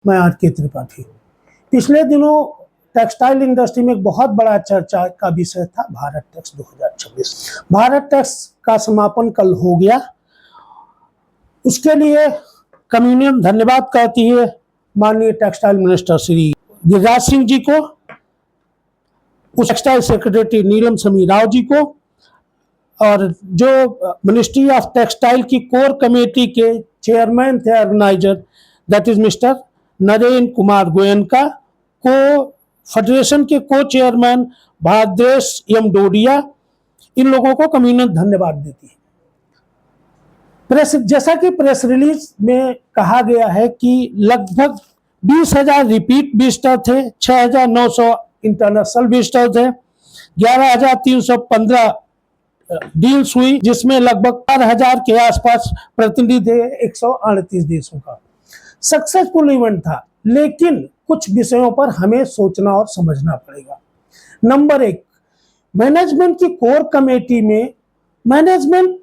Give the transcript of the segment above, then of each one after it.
मैं आर.के. त्रिपाठी। पिछले दिनों टेक्सटाइल इंडस्ट्री में एक बहुत बड़ा चर्चा का विषय था भारत टैक्स 2026। भारत टैक्स का समापन कल हो गया। उसके लिए कम्युनियन धन्यवाद कहती है माननीय टेक्सटाइल मिनिस्टर श्री गिरिराज सिंह जी को, उस टेक्सटाइल सेक्रेटरी नीलम समी राव जी को, और जो मिनिस्ट्री ऑफ टेक्सटाइल की कोर कमेटी के चेयरमैन थे organiser, that is mister Narendra Kumar Goenka को, फेडरेशन के को चेयरमैन भारदेश एम डोडिया, इन लोगों को कम्युनियन धन्यवाद देती है। जैसा कि प्रेस रिलीज में कहा गया है कि लगभग 20,000 रिपीट विजिटर थे, 6,900 इंटरनेशनल विजिटर थे, 11,315 डील्स हुई, जिसमें लगभग 4,000 के आसपास प्रतिनिधि थे 138 देशों का। सक्सेसफुल इवेंट था, लेकिन कुछ विषयों पर हमें सोचना और समझना पड़ेगा। नंबर 1, मैनेजमेंट की कोर कमेटी में मैनेजमेंट,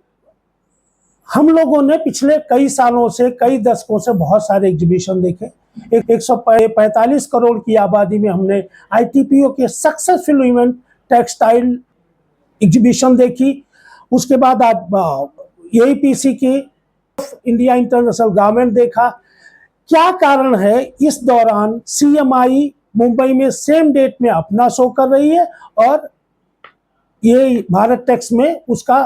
हम लोगों ने पिछले कई सालों से, कई दशकों से बहुत सारे एग्जीबिशन देखे। 145 करोड़ की आबादी में हमने ITPO के सक्सेसफुल इवेंट टेक्सटाइल एग्जीबिशन देखी। उसके बाद AIPC की इंडिया इंटरनेशनल गारमेंट देखा। क्या कारण है इस दौरान CMI मुंबई में सेम डेट में अपना शो कर रही है और ये भारत टैक्स में उसका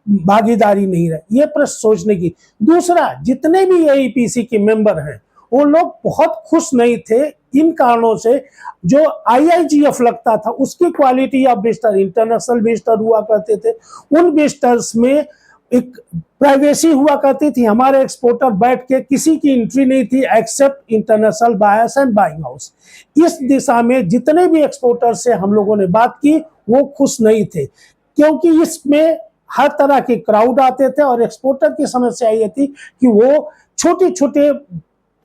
भागीदारी नहीं रही? ये प्रश्न सोचने की। दूसरा, जितने भी AIPC के मेंबर हैं वो लोग बहुत खुश नहीं थे इन कारणों से। जो IIGF लगता था उसकी quality of visitor, international visitor हुआ करते थे, उन विजिटर्स में एक प्राइवेसी हुआ करती थी। हमारे एक्सपोर्टर बैठ के, किसी की एंट्री नहीं थी except international buyers and buying house. इस दिशा में जितने भी एक्सपोर्टर से हम लोगों ने बात की वो खुश नहीं थे, क्योंकि इसमें हर तरह के क्राउड आते थे और एक्सपोर्टर की समस्या ये थी कि वो छोटे छोटे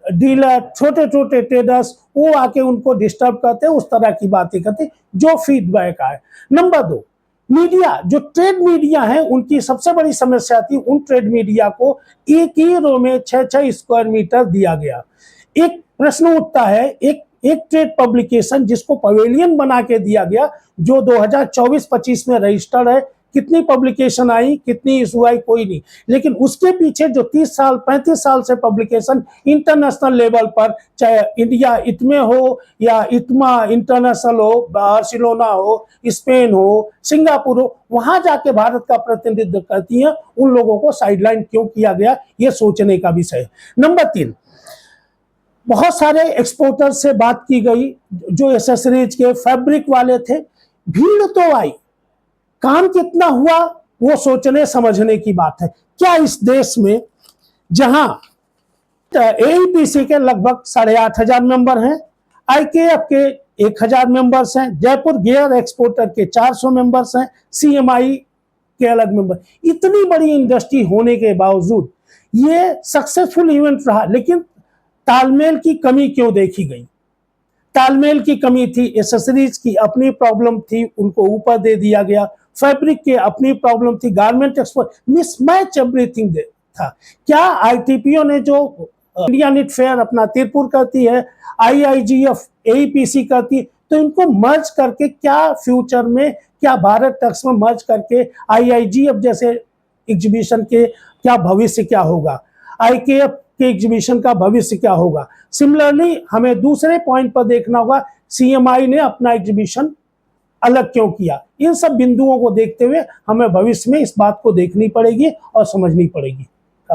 डीलर, छोटे छोटे ट्रेडर्स, वो आके उनको डिस्टर्ब करते, उस तरह की बातें करते, जो फीडबैक आए। नंबर 2, मीडिया, जो ट्रेड मीडिया है, उनकी सबसे बड़ी समस्या थी, उन ट्रेड मीडिया को एक ही रो में 6-6 स्क्वायर मीटर दिया गया। एक प्रश्न उठता है, एक ट्रेड पब्लिकेशन जिसको पवेलियन बना के दिया गया, जो 2024-25 में रजिस्टर्ड है, कितनी पब्लिकेशन आई, कितनी इशू आई, कोई नहीं। लेकिन उसके पीछे जो 30 साल 35 साल से पब्लिकेशन इंटरनेशनल लेवल पर, चाहे इंडिया इटमे हो या इटमा इंटरनेशनल हो, बार्सिलोना हो, स्पेन हो, सिंगापुर हो, वहां जाके भारत का प्रतिनिधित्व करती हैं, उन लोगों को साइडलाइन क्यों किया गया, ये सोचने का विषय है। नंबर 3, बहुत सारे एक्सपोर्टर से बात की गई, जो एसेसरीज के, फैब्रिक वाले थे। भीड़ तो आई, काम कितना हुआ वो सोचने समझने की बात है। क्या इस देश में, जहां AIPC के लगभग 8,500 मेंबर हैं, IKF के 1,000 मेंबर्स हैं, जयपुर गियर एक्सपोर्टर के 400 मेंबर्स हैं, CMI के अलग मेंबर, इतनी बड़ी इंडस्ट्री होने के बावजूद ये सक्सेसफुल इवेंट रहा, लेकिन तालमेल की कमी क्यों देखी गई? तालमेल की कमी थी, एसेसरीज की अपनी प्रॉब्लम थी, उनको ऊपर दे दिया गया, फैब्रिक की अपनी प्रॉब्लम थी, गारमेंट एक्सपोर्ट, मिसमैच एवरीथिंग था। क्या ITPO ने, जो इंडिया निट फेयर अपना तिरपुर करती है, IIGF AIPC करती, तो इनको मर्ज करके क्या फ्यूचर में, क्या भारत टैक्स में मर्ज करके IIGF जैसे एग्जीबिशन के क्या भविष्य क्या होगा, IKF के एग्जीबिशन का भविष्य क्या होगा? सिमिलरली हमें दूसरे पॉइंट पर देखना होगा, CMI ने अपना एग्जीबिशन अलग क्यों किया? इन सब बिंदुओं को देखते हुए हमें भविष्य में इस बात को देखनी पड़ेगी और समझनी पड़ेगी।